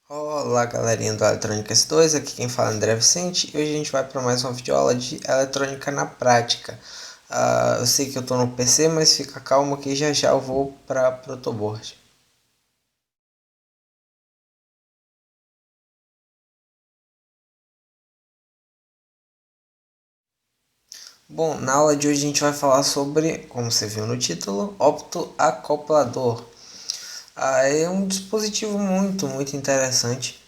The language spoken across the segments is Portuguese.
Olá, galerinha do Eletrônica S2, aqui quem fala é André Vicente e hoje a gente vai para mais uma videoaula de eletrônica na prática. Eu sei que eu estou no PC, mas fica calmo que já já eu vou para o protoboard. Bom, na aula de hoje a gente vai falar sobre, como você viu no título, optoacoplador. É um dispositivo muito interessante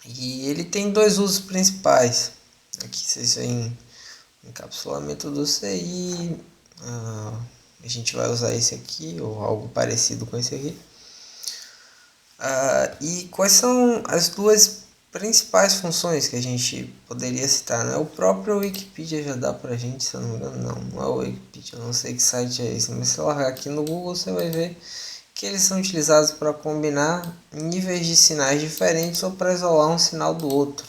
e ele tem dois usos principais. Aqui vocês veem encapsulamento do CI. A gente vai usar esse aqui ou algo parecido com esse aqui. E quais são as duas principais funções que a gente poderia citar, né? O próprio Wikipedia já dá pra gente, se eu não me engano. Não é o Wikipedia, eu não sei que site é esse, mas se eu largar aqui no Google você vai ver que eles são utilizados para combinar níveis de sinais diferentes ou para isolar um sinal do outro.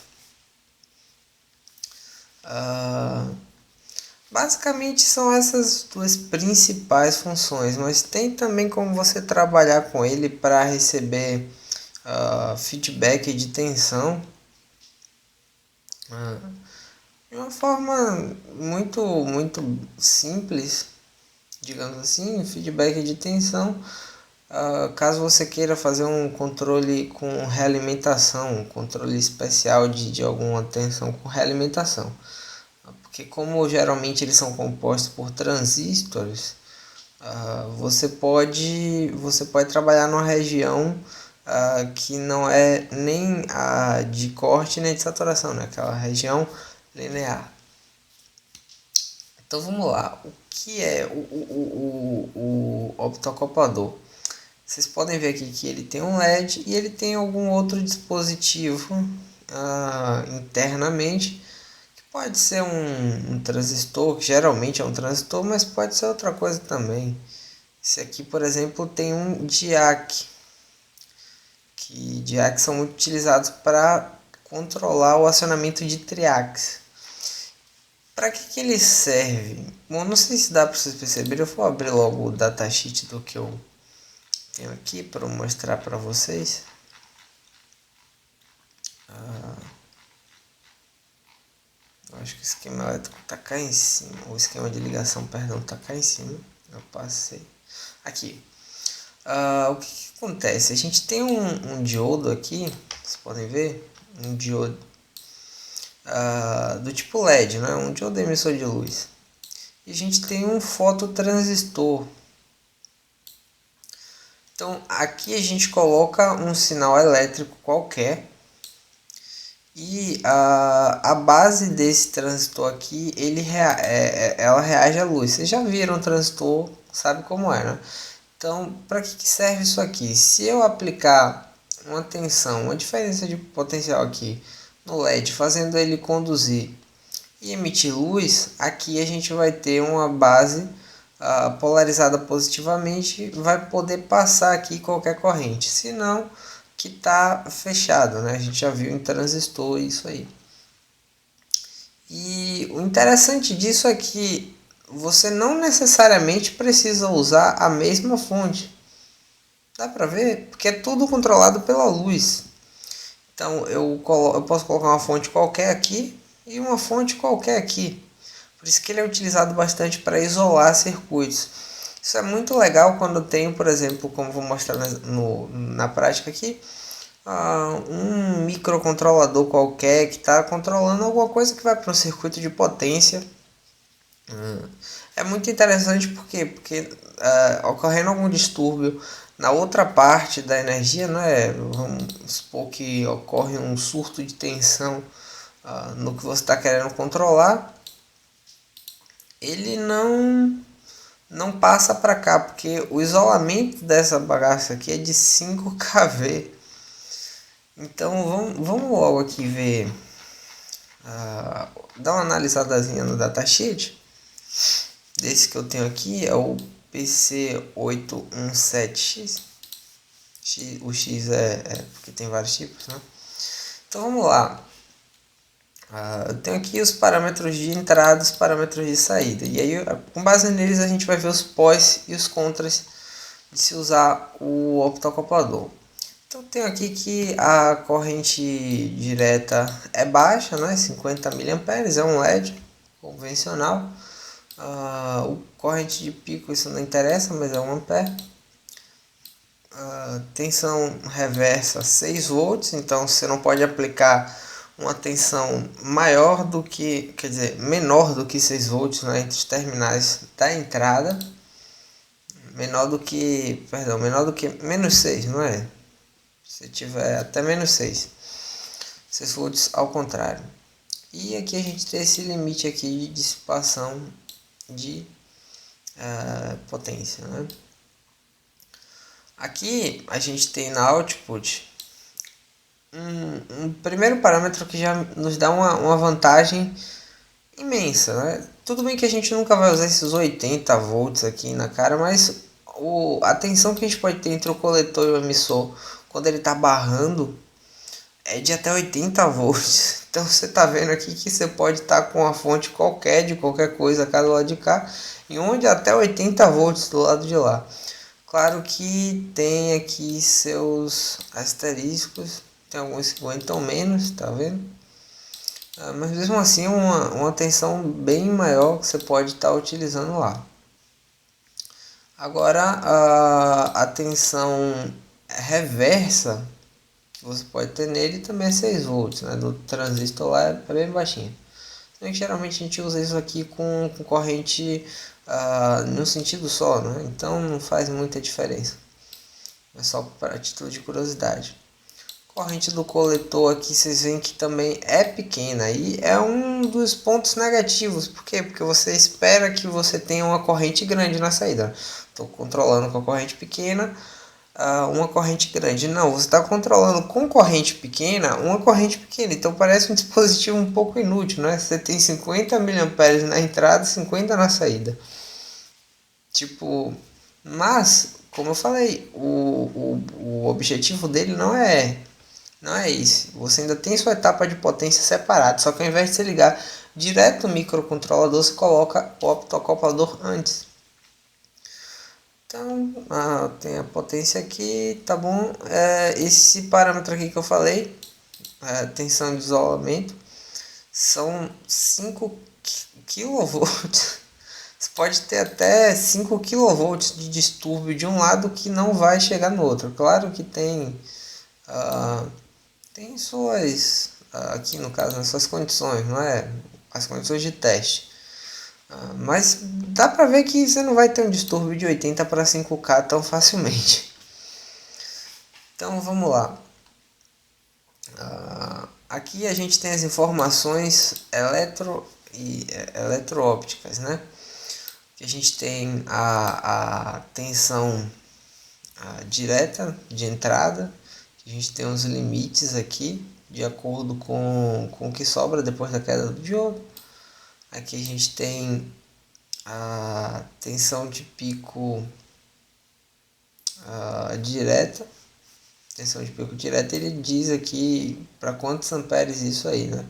Basicamente são essas duas principais funções, mas tem também como você trabalhar com ele para receber feedback de tensão de uma forma muito simples, digamos assim, feedback de tensão. Caso você queira fazer um controle com realimentação, um controle especial de alguma tensão com realimentação. Porque como geralmente eles são compostos por transistores, você pode trabalhar numa região que não é nem a de corte nem de saturação, né? Aquela região linear. Então vamos lá, o que é o optoacoplador? Vocês podem ver aqui que ele tem um LED e ele tem algum outro dispositivo internamente. Pode ser um transistor, que geralmente é um transistor, mas pode ser outra coisa também. Esse aqui, por exemplo, tem um DIAC, que DIACs são muito utilizados para controlar o acionamento de triacs. Para que ele serve? Bom, não sei se dá para vocês perceberem, eu vou abrir logo o datasheet do que eu tenho aqui para mostrar para vocês. Eu acho que o esquema elétrico está cá em cima, o esquema de ligação, perdão, está cá em cima. Eu passei. Aqui. O que acontece? A gente tem um diodo aqui, vocês podem ver, um diodo do tipo LED, né? Um diodo emissor de luz. E a gente tem um fototransistor. Então aqui a gente coloca um sinal elétrico qualquer e a base desse transistor aqui, ela reage à luz. Vocês já viram o transistor, sabe como é, né? Então, para que serve isso aqui? Se eu aplicar uma tensão, uma diferença de potencial aqui no LED, fazendo ele conduzir e emitir luz, aqui a gente vai ter uma base polarizada positivamente, vai poder passar aqui qualquer corrente. Se não, que está fechado, né? A gente já viu em transistor isso aí. E o interessante disso é que você não necessariamente precisa usar a mesma fonte. Dá pra ver? Porque é tudo controlado pela luz. Então eu posso colocar uma fonte qualquer aqui e uma fonte qualquer aqui. Por isso que ele é utilizado bastante para isolar circuitos. Isso é muito legal quando tem, por exemplo, como vou mostrar na prática aqui, um microcontrolador qualquer que está controlando alguma coisa que vai para um circuito de potência. É muito interessante porque ocorrendo algum distúrbio na outra parte da energia, né? Vamos supor que ocorre um surto de tensão no que você está querendo controlar, ele não passa para cá, porque o isolamento dessa bagaça aqui é de 5 kV. Então vamos logo aqui ver, dar uma analisadazinha no datasheet. Desse que eu tenho aqui é o PC817X. O X é porque tem vários tipos, né? Então vamos lá. Eu tenho aqui os parâmetros de entrada e os parâmetros de saída. E aí, com base neles, a gente vai ver os pós e os contras de se usar o optoacoplador. Então tem aqui que a corrente direta é baixa, né? 50 mA, é um LED convencional. O corrente de pico isso não interessa, mas é 1 ampere. Tensão reversa 6 volts, então você não pode aplicar uma tensão maior do que, quer dizer, menor do que 6 volts, né, entre os terminais da entrada. Menor do que menos 6, não é? Se tiver até menos 6 volts ao contrário. E aqui a gente tem esse limite aqui de dissipação de potência, né? Aqui a gente tem na output um primeiro parâmetro que já nos dá uma vantagem imensa, né? Tudo bem que a gente nunca vai usar esses 80 volts aqui na cara, mas a tensão que a gente pode ter entre o coletor e o emissor quando ele está barrando é de até 80 volts. Então você está vendo aqui que você pode estar com uma fonte qualquer de qualquer coisa cá do lado de cá, e onde até 80 volts do lado de lá. Claro que tem aqui seus asteriscos, tem alguns que aguentam menos, tá vendo? Mas mesmo assim uma tensão bem maior que você pode estar utilizando lá. Agora a tensão reversa que você pode ter nele também é 6 volts, né? Do transistor lá é bem baixinho. Então, geralmente a gente usa isso aqui com corrente no sentido só, né? Então não faz muita diferença. É só para título de curiosidade. Corrente do coletor aqui vocês veem que também é pequena e é um dos pontos negativos. Por quê? Porque você espera que você tenha uma corrente grande na saída. Estou controlando com a corrente pequena uma corrente grande. Não, você está controlando com corrente pequena uma corrente pequena. Então parece um dispositivo um pouco inútil, né? Você tem 50 mA na entrada e 50 na saída. Tipo, mas, como eu falei, o objetivo dele não é isso. Você ainda tem sua etapa de potência separada, só que ao invés de você ligar direto no microcontrolador, você coloca o optocoplador antes. Então, tem a potência aqui, tá bom? Esse parâmetro aqui que eu falei, tensão de isolamento, são 5 kV. Você pode ter até 5 kV de distúrbio de um lado que não vai chegar no outro. Claro que tem suas, aqui no caso, nas suas condições, não é? As condições de teste. Mas dá pra ver que você não vai ter um distúrbio de 80 para 5K tão facilmente. Então vamos lá. Aqui a gente tem as informações eletroópticas, né? Que a gente tem a tensão direta de entrada. A gente tem os limites aqui de acordo com o que sobra depois da queda do diodo. Aqui a gente tem a tensão de pico direta. Tensão de pico direta, ele diz aqui para quantos amperes isso aí, né?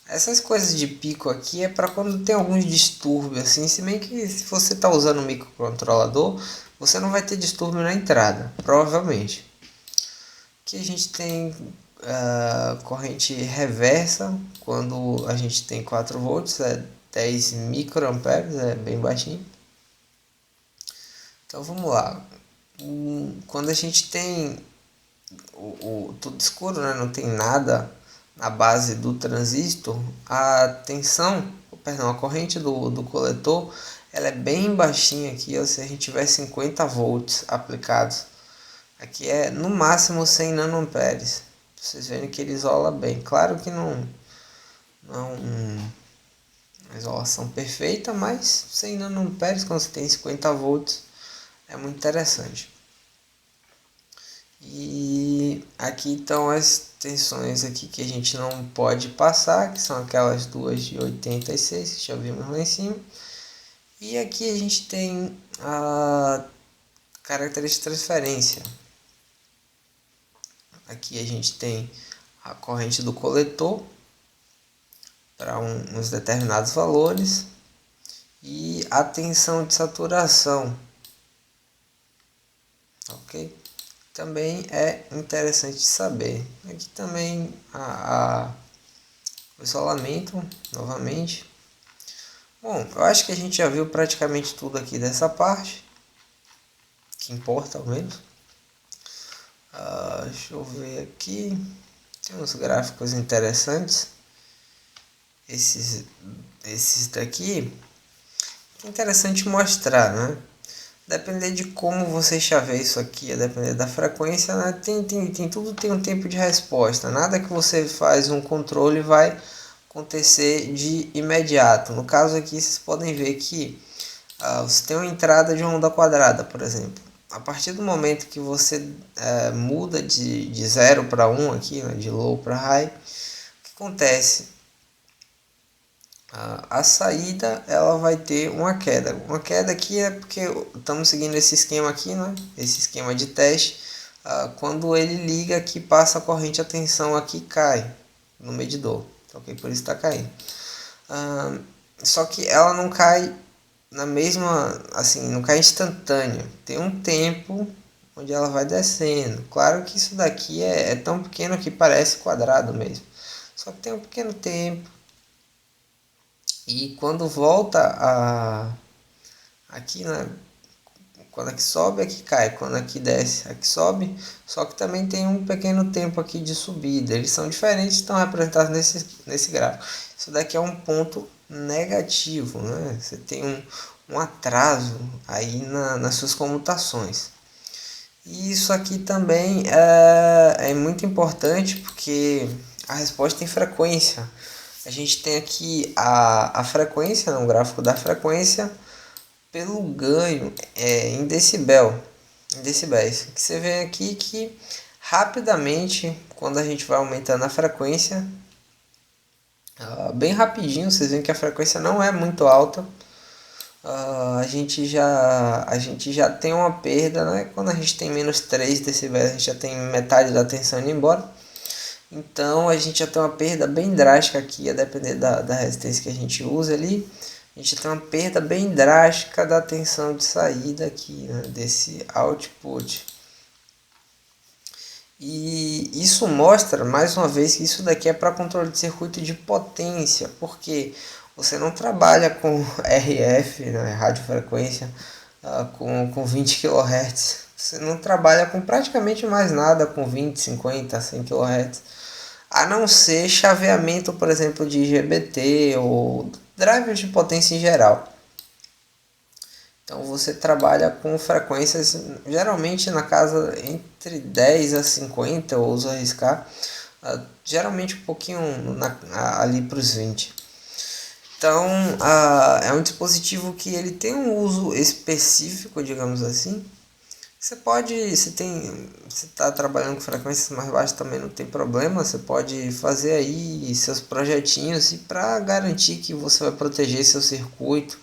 Essas coisas de pico aqui é para quando tem alguns distúrbios assim, se bem que se você está usando o microcontrolador, você não vai ter distúrbio na entrada, provavelmente. Aqui a gente tem corrente reversa, quando a gente tem 4 volts, é 10 microamperes, é bem baixinho. Então vamos lá. Quando a gente tem tudo escuro, né, não tem nada na base do transistor, a corrente do coletor, ela é bem baixinha aqui, se a gente tiver 50 volts aplicados. Aqui é no máximo 100 nanoamperes. Vocês verem que ele isola bem. Claro que não é uma isolação perfeita, mas 100 nanoamperes quando você tem 50 volts é muito interessante. E aqui estão as tensões aqui que a gente não pode passar, que são aquelas duas de 86 que já vimos lá em cima. E aqui a gente tem a característica de transferência. Aqui a gente tem a corrente do coletor para uns determinados valores e a tensão de saturação, ok? também é interessante saber. Aqui também o isolamento, novamente. Bom, eu acho que a gente já viu praticamente tudo aqui dessa parte, que importa ao menos. Deixa eu ver aqui, tem uns gráficos interessantes. Esses daqui, é interessante mostrar, né? Depender de como você chaveia isso aqui, a depender da frequência, né? Tudo tem um tempo de resposta. Nada que você faz um controle vai acontecer de imediato. No caso aqui, vocês podem ver que você tem uma entrada de uma onda quadrada, por exemplo. A partir do momento que você muda de 0 para 1 aqui, né? De low para high, o que acontece? A saída ela vai ter uma queda. Uma queda aqui é porque estamos seguindo esse esquema aqui, né? Esse esquema de teste. Quando ele liga aqui, passa a corrente, a tensão aqui cai no medidor. Ok? Por isso está caindo. Só que ela não cai na mesma, assim, não cai instantânea. Tem um tempo onde ela vai descendo. Claro que isso daqui é tão pequeno que parece quadrado mesmo. Só que tem um pequeno tempo. E quando volta aqui, né? Quando aqui sobe, aqui cai. Quando aqui desce, aqui sobe. Só que também tem um pequeno tempo aqui de subida. Eles são diferentes, estão representados nesse gráfico. Isso daqui é um ponto negativo, né? Você tem um atraso aí nas suas comutações. E isso aqui também é muito importante porque a resposta tem frequência. A gente tem aqui a frequência, um gráfico da frequência pelo ganho em decibel, em decibéis. Que você vê aqui que rapidamente, quando a gente vai aumentando a frequência, bem rapidinho, vocês veem que a frequência não é muito alta. A gente já tem uma perda, né? Quando a gente tem menos 3 decibéis, a gente já tem metade da tensão indo embora. Então a gente já tem uma perda bem drástica aqui, a depender da resistência que a gente usa ali. A gente tem uma perda bem drástica da tensão de saída aqui, né, desse output. E isso mostra, mais uma vez, que isso daqui é para controle de circuito de potência, porque você não trabalha com RF, né, radiofrequência, com 20 kHz. Você não trabalha com praticamente mais nada com 20, 50, 100 kHz. A não ser chaveamento, por exemplo, de IGBT ou drivers de potência em geral. Então você trabalha com frequências geralmente na casa entre 10 a 50, ou ouso arriscar, geralmente um pouquinho ali para os 20. Então é um dispositivo que ele tem um uso específico, digamos assim. Você está trabalhando com frequências mais baixas também não tem problema, você pode fazer aí seus projetinhos e para garantir que você vai proteger seu circuito,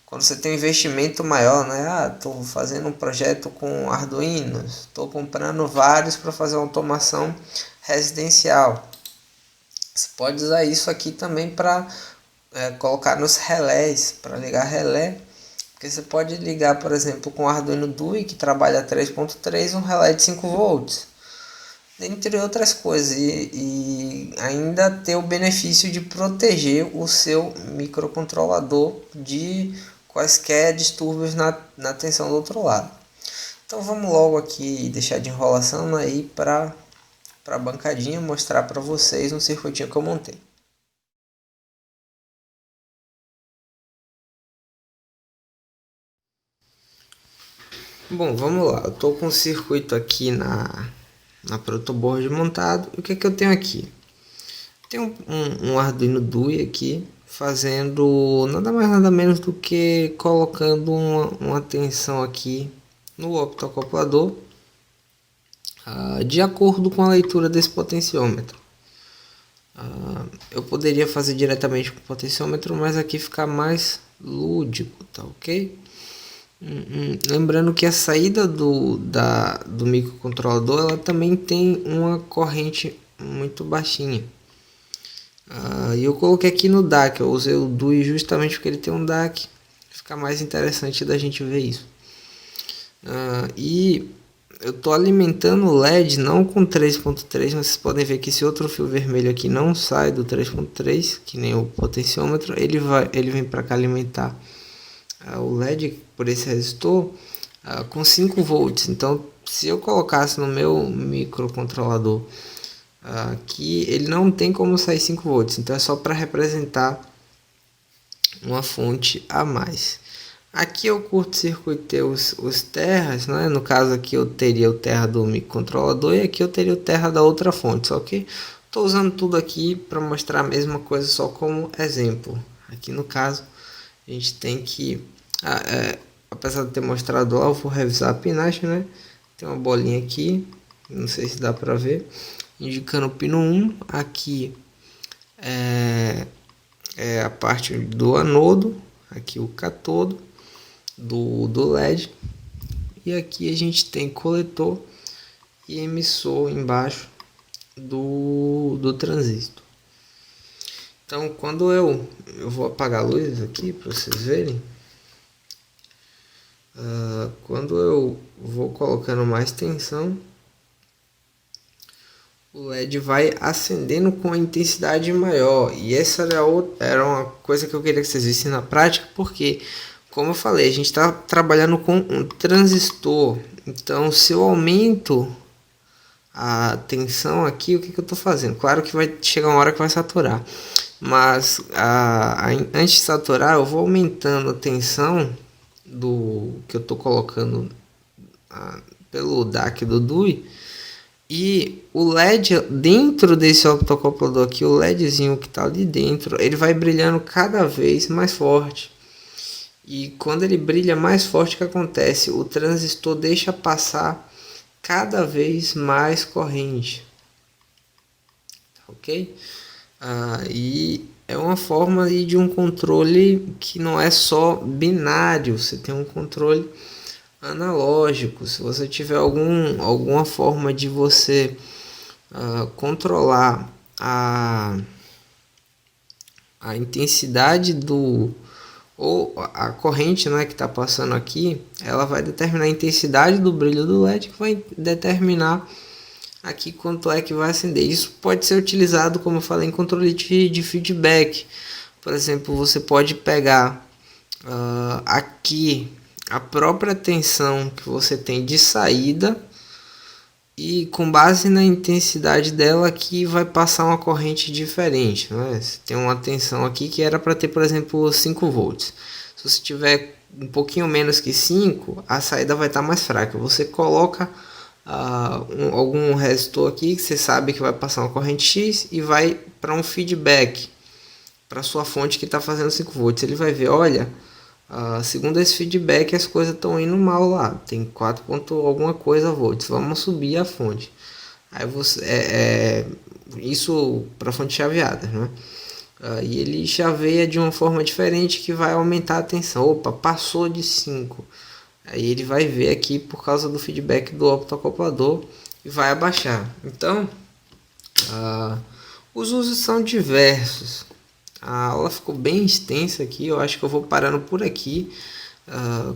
quando você tem um investimento maior, né? Estou fazendo um projeto com Arduino, estou comprando vários para fazer uma automação residencial. Você pode usar isso aqui também para colocar nos relés, para ligar relé. Porque você pode ligar, por exemplo, com o Arduino Dui, que trabalha 3.3, um relé de 5 volts. Entre outras coisas. E ainda ter o benefício de proteger o seu microcontrolador de quaisquer distúrbios na tensão do outro lado. Então vamos logo aqui deixar de enrolação aí para a bancadinha mostrar para vocês um circuitinho que eu montei. Bom, vamos lá. Eu estou com o circuito aqui na protoboard montado. E o que eu tenho aqui? Tenho um Arduino Dui aqui fazendo nada mais nada menos do que colocando uma tensão aqui no optoacoplador de acordo com a leitura desse potenciômetro. Eu poderia fazer diretamente com o potenciômetro, mas aqui fica mais lúdico, tá ok? Lembrando que a saída do microcontrolador ela também tem uma corrente muito baixinha. E eu coloquei aqui no DAC, eu usei o DUI justamente porque ele tem um DAC, fica mais interessante da gente ver isso. E eu estou alimentando o LED não com 3.3, mas vocês podem ver que esse outro fio vermelho aqui não sai do 3.3, que nem o potenciômetro. Ele vem para cá alimentar o LED por esse resistor com 5 volts. Então, se eu colocasse no meu microcontrolador aqui, ele não tem como sair 5 volts. Então, é só para representar uma fonte a mais. Aqui eu curto-circuitei os terras, né? No caso aqui eu teria o terra do microcontrolador e aqui eu teria o terra da outra fonte. Só que estou usando tudo aqui para mostrar a mesma coisa, só como exemplo. Aqui no caso a gente tem que, apesar de ter mostrado lá, eu vou revisar a pinagem, né? Tem uma bolinha aqui, não sei se dá para ver, indicando o pino 1. Aqui é a parte do anodo, aqui o cátodo do LED, e aqui a gente tem coletor e emissor embaixo do transistor. Então, quando eu vou apagar a luz aqui para vocês verem, quando eu vou colocando mais tensão, o LED vai acendendo com a intensidade maior. E essa era uma coisa que eu queria que vocês vissem na prática, porque, como eu falei, a gente está trabalhando com um transistor. Então, se eu aumento a tensão aqui, o que eu estou fazendo? Claro que vai chegar uma hora que vai saturar. Mas, antes de saturar, eu vou aumentando a tensão do que eu estou colocando pelo DAC do DUI. E o LED dentro desse optocoplador aqui, o LEDzinho que está ali dentro, ele vai brilhando cada vez mais forte. E quando ele brilha mais forte, o que acontece? O transistor deixa passar cada vez mais corrente. Ok? E é uma forma de um controle que não é só binário, você tem um controle analógico. Se você tiver alguma forma de você controlar a intensidade ou a corrente, né, que está passando aqui, ela vai determinar a intensidade do brilho do LED, que vai determinar aqui quanto é que vai acender. Isso pode ser utilizado, como eu falei, em controle de feedback. Por exemplo, você pode pegar aqui a própria tensão que você tem de saída e, com base na intensidade dela, aqui vai passar uma corrente diferente, né? Você tem uma tensão aqui que era para ter, por exemplo, 5 volts. Se você tiver um pouquinho menos que 5, a saída vai estar mais fraca. Você coloca algum resistor aqui que você sabe que vai passar uma corrente X e vai para um feedback para sua fonte que está fazendo 5 volts. Ele vai ver, olha, segundo esse feedback as coisas estão indo mal lá, tem 4 ponto alguma coisa volts, vamos subir a fonte. Aí você isso para fonte chaveada, né? E ele chaveia de uma forma diferente que vai aumentar a tensão. Opa, passou de 5. Aí ele vai ver aqui por causa do feedback do optocoplador e vai abaixar. Então, os usos são diversos. A aula ficou bem extensa aqui, eu acho que eu vou parando por aqui.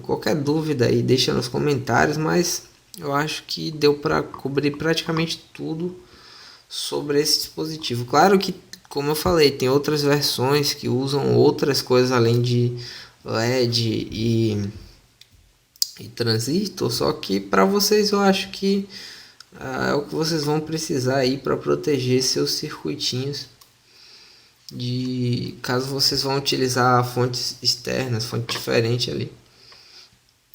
Qualquer dúvida aí deixa nos comentários, mas eu acho que deu para cobrir praticamente tudo sobre esse dispositivo. Claro que, como eu falei, tem outras versões que usam outras coisas além de LED e transistor, só que para vocês eu acho que é o que vocês vão precisar aí para proteger seus circuitinhos, caso vocês vão utilizar fontes externas, fonte diferente ali.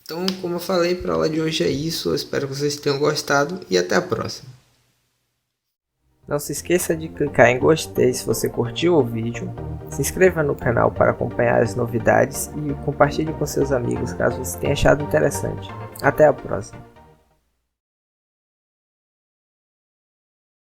Então, como eu falei, para a aula de hoje é isso. Eu espero que vocês tenham gostado e até a próxima. Não se esqueça de clicar em gostei se você curtiu o vídeo, se inscreva no canal para acompanhar as novidades e compartilhe com seus amigos caso você tenha achado interessante. Até a próxima!